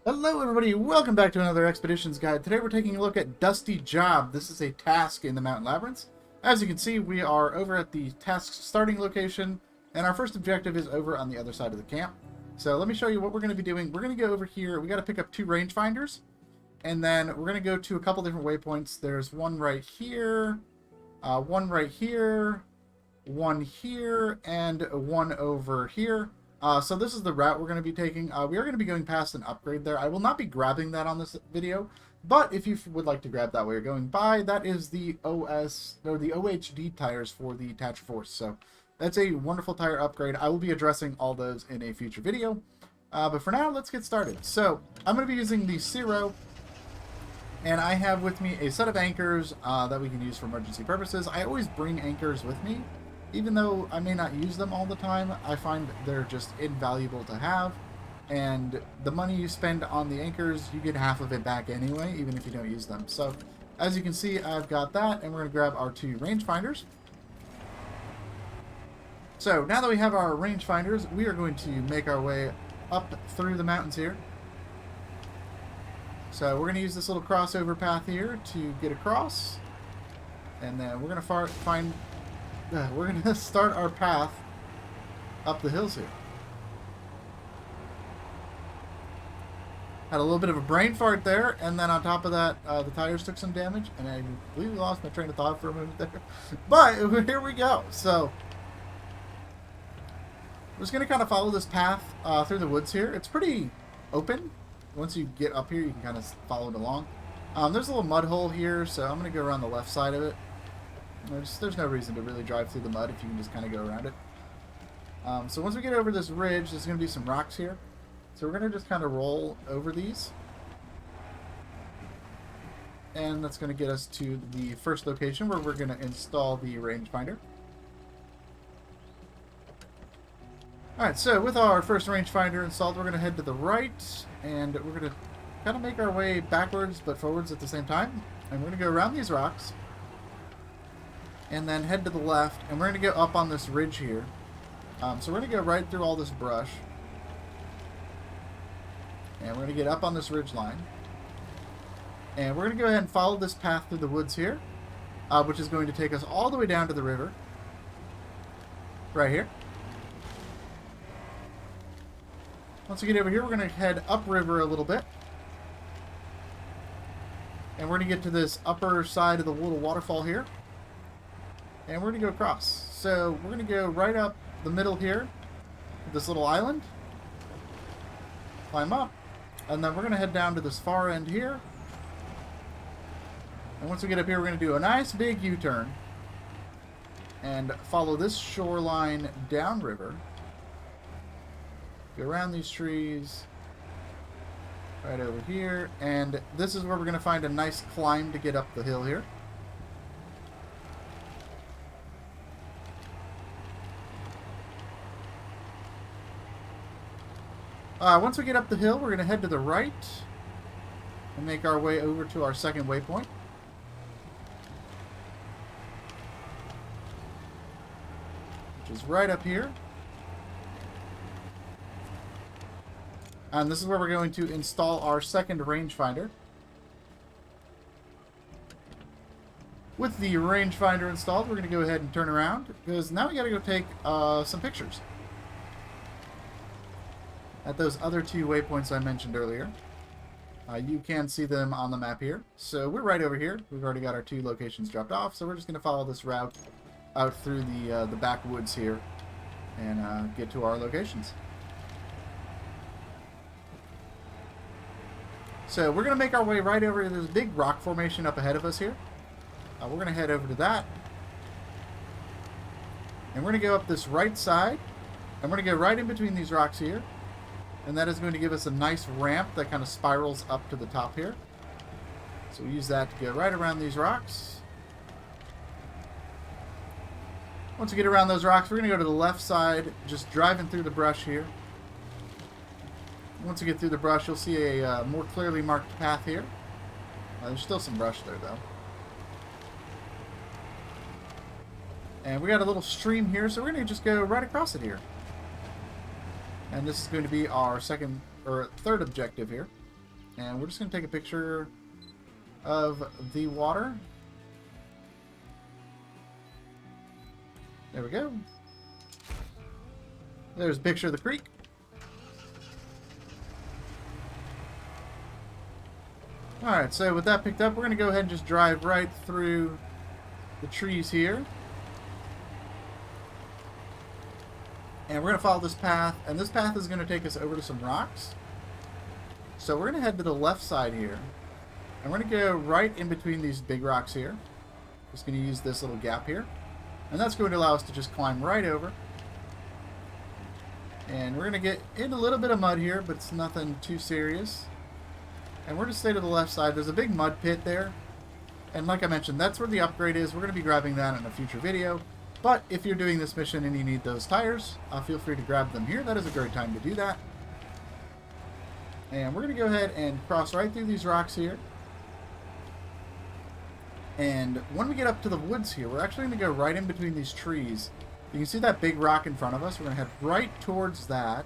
Hello everybody, welcome back to another Expeditions Guide. Today we're taking a look at Dusty Job. This is a task in the Mountain Labyrinths. As you can see, we are over at the task starting location, and our first objective is over on the other side of the camp. So let me show you what we're going to be doing. We're going to go over here, we got to pick up 2 rangefinders, and then we're going to go to a couple different waypoints. There's one right here, one right here, one here, and one over here. So this is the route we're going to be taking. We are going to be going past an upgrade there. I will not be grabbing that on this video, but if you would like to grab that while you're going by, that is the the OHD tires for the Thatcher Force. So that's a wonderful tire upgrade. I will be addressing all those in a future video. But for now, let's get started. So I'm going to be using the Zero, and I have with me a set of anchors that we can use for emergency purposes. I always bring anchors with me. Even though I may not use them all the time, I find they're just invaluable to have. And the money you spend on the anchors, you get half of it back anyway, even if you don't use them. So, as you can see, I've got that, and we're going to grab our 2 rangefinders. So, now that we have our rangefinders, we are going to make our way up through the mountains here. So, we're going to use this little crossover path here to get across. And then we're going to we're going to start our path up the hills here. Had a little bit of a brain fart there, and then on top of that, the tires took some damage, and I completely lost my train of thought for a moment there. But here we go. So, we're just going to kind of follow this path through the woods here. It's pretty open. Once you get up here, you can kind of follow it along. There's a little mud hole here, so I'm going to go around the left side of it. There's no reason to really drive through the mud if you can just kind of go around it. So once we get over this ridge, there's going to be some rocks here. So we're going to just kind of roll over these. And that's going to get us to the first location where we're going to install the rangefinder. Alright, so with our first rangefinder installed, we're going to head to the right. And we're going to kind of make our way backwards but forwards at the same time. And we're going to go around these rocks. And then head to the left, and we're going to go up on this ridge here. So we're going to go right through all this brush. And we're going to get up on this ridge line. And we're going to go ahead and follow this path through the woods here, which is going to take us all the way down to the river. Right here. Once we get over here, we're going to head upriver a little bit. And we're going to get to this upper side of the little waterfall here. And we're going to go across. So we're going to go right up the middle here, this little island. Climb up. And then we're going to head down to this far end here. And once we get up here, we're going to do a nice big U-turn. And follow this shoreline downriver. Go around these trees. Right over here. And this is where we're going to find a nice climb to get up the hill here. Once we get up the hill, we're going to head to the right and make our way over to our second waypoint. Which is right up here. And this is where we're going to install our second rangefinder. With the rangefinder installed, we're going to go ahead and turn around, because now we got to go take some pictures at those other 2 waypoints I mentioned earlier. You can see them on the map here. So we're right over here. We've already got our 2 locations dropped off, so we're just going to follow this route out through the backwoods here and get to our locations. So we're going to make our way right over to this big rock formation up ahead of us here. We're going to head over to that. And we're going to go up this right side. And we're going to go right in between these rocks here. And that is going to give us a nice ramp that kind of spirals up to the top here. So we use that to go right around these rocks. Once we get around those rocks, we're going to go to the left side, just driving through the brush here. Once you get through the brush, you'll see a more clearly marked path here. There's still some brush there, though. And we got a little stream here, so we're going to just go right across it here. And this is going to be our second or third objective here. And we're just going to take a picture of the water. There we go. There's a picture of the creek. Alright, so with that picked up, we're going to go ahead and just drive right through the trees here. And we're going to follow this path, and this path is going to take us over to some rocks. So we're going to head to the left side here. And we're going to go right in between these big rocks here. Just going to use this little gap here. And that's going to allow us to just climb right over. And we're going to get in a little bit of mud here, but it's nothing too serious. And we're going to stay to the left side. There's a big mud pit there. And like I mentioned, that's where the upgrade is. We're going to be grabbing that in a future video. But if you're doing this mission and you need those tires, feel free to grab them here. That is a great time to do that. And we're going to go ahead and cross right through these rocks here. And when we get up to the woods here, we're actually going to go right in between these trees. You can see that big rock in front of us. We're going to head right towards that.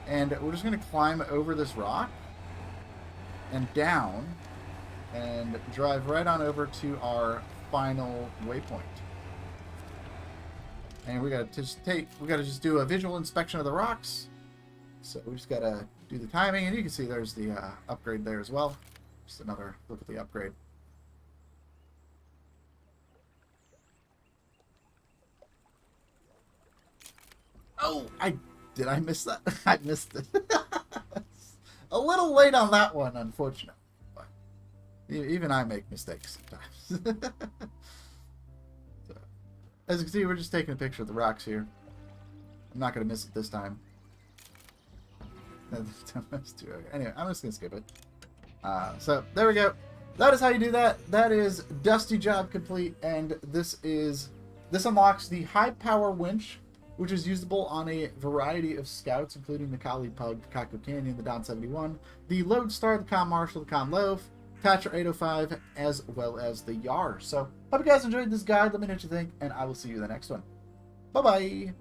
And we're just going to climb over this rock and down and drive right on over to our final waypoint. And we got to just do a visual inspection of the rocks. So we just got to do the timing, and you can see there's the upgrade there as well. Just another look at the upgrade. Oh, did I miss that? I missed it. A little late on that one, unfortunately. But even I make mistakes sometimes. So, as you can see, we're just taking a picture of the rocks here. I'm not going to miss it this time. Anyway, I'm just going to skip it. So, there we go. That is how you do that. That is Dusty Job complete, and this unlocks the high power winch, which is usable on a variety of scouts, including the Kali Pug, the Kaku Canyon, the Don 71, the Lodestar, the Con Marshal, the Con Loaf, Thatcher 805, as well as the Yar. So, hope you guys enjoyed this guide. Let me know what you think, and I will see you in the next one. Bye-bye!